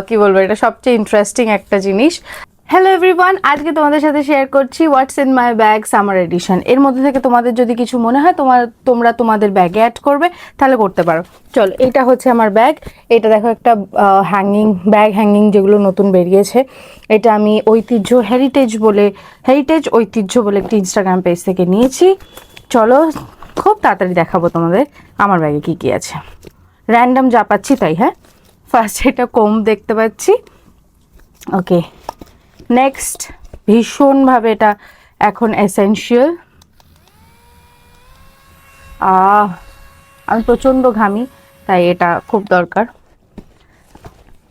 কি বলবো, এটা সবচেয়ে ইন্টারেস্টিং একটা জিনিস। হ্যালো এভরিওয়ান, আজকে তোমাদের সাথে শেয়ার করছি what's in my bag summer edition. এর মধ্যে থেকে তোমাদের যদি কিছু মনে হয় তোমরা তোমাদের ব্যাগে অ্যাড করবে, তাহলে করতে পারো। চলো, এটা হচ্ছে আমার ব্যাগ। এটা দেখো একটা ব্যাগ হ্যাঙ্গিং যেগুলো নতুন বেরিয়েছে। এটা আমি হেরিটেজ ঐতিহ্য বলে একটি ইনস্টাগ্রাম পেজ থেকে নিয়েছি। চলো খুব তাড়াতাড়ি দেখাবো তোমাদের আমার ব্যাগে কি কি আছে। র্যান্ডম যা পাচ্ছি তাই। হ্যাঁ, ফার্স্ট এটা কম দেখতে পাচ্ছি। ওকে, নেক্সট ভীষণভাবে এটা এখন এসেনশিয়াল। আমি প্রচণ্ড ঘামি, তাই এটা খুব দরকার।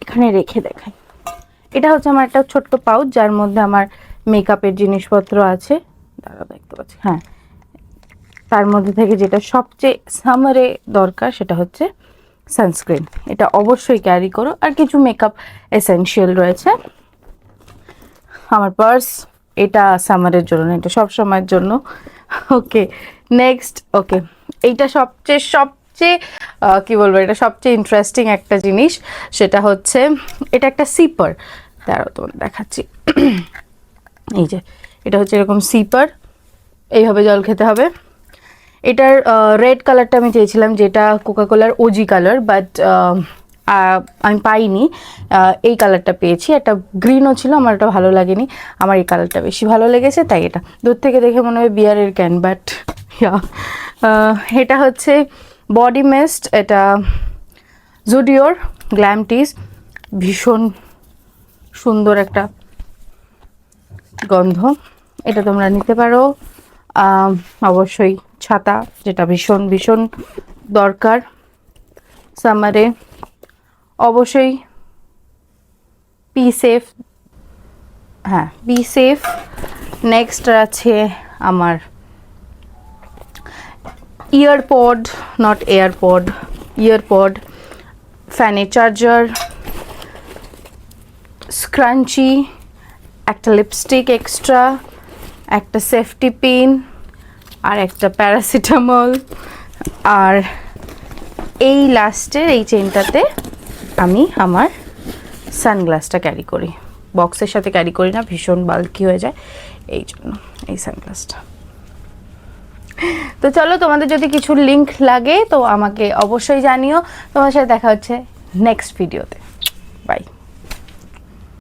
এখানে রেখে দেখাই। এটা হচ্ছে আমার একটা ছোট্ট পাউচ, যার মধ্যে আমার মেকআপের জিনিসপত্র আছে। দাঁড়াও, দেখতে পাচ্ছি। হ্যাঁ, তার মধ্যে থেকে যেটা সবচেয়ে সামারে দরকার সেটা হচ্ছে সানস্ক্রিন। এটা অবশ্যই ক্যারি করো। আর কিছু মেকআপ এসেনশিয়াল রয়েছে। আমার পার্স, এটা সামারের জন্য না, এটা সব সময়ের জন্য। ওকে, নেক্সট। ওকে, এইটা সবচেয়ে কি বলবো, এটা সবচেয়ে ইন্টারেস্টিং একটা জিনিস। সেটা হচ্ছে এটা একটা সিপার। দাঁড়াও তোমাদের দেখাচ্ছি। এই যে এটা হচ্ছে এরকম সিপার, এইভাবে জল খেতে হবে। এটার রেড কালারটা আমি চেয়েছিলাম, যেটা কোকাকোলার ওজি কালার, বাট আমি পাইনি। এই কালারটা পেয়েছি। একটা গ্রিনও ছিল, আমার এটা ভালো লাগেনি। আমার এই কালারটা বেশি ভালো লেগেছে, তাই এটা। দূর থেকে দেখে মনে হয় বিয়ারের ক্যান, বাট এটা হচ্ছে বডি মিস্ট। এটা জুডিওর গ্ল্যাম টিজ। ভীষণ সুন্দর একটা গন্ধ, এটা তোমরা নিতে পারো। অবশ্যই ছাতা, যেটা ভীষণ ভীষণ দরকার সামারে। অবশ্যই বি সেফ। হ্যাঁ, বি সেফ। নেক্সট আছে আমার ইয়ারপড, নট এয়ারপড, ইয়ারপড, ফ্যানের চার্জার, স্ক্রাঞ্চি, একটা লিপস্টিক এক্সট্রা, একটা সেফটি পিন, আর একটা প্যারাসিটামল। আর এই লাস্টের এই চেনটাতে আমি আমার সানগ্লাসটা ক্যারি করি। বক্সের সাথে ক্যারি করি না, ভীষণ বাল্কি হয়ে যায়, এই জন্য এই সানগ্লাসটা। তো চলো, তোমাদের যদি কিছু লিঙ্ক লাগে তো আমাকে অবশ্যই জানিও। তোমার সাথে দেখা হচ্ছে নেক্সট ভিডিওতে। বাই।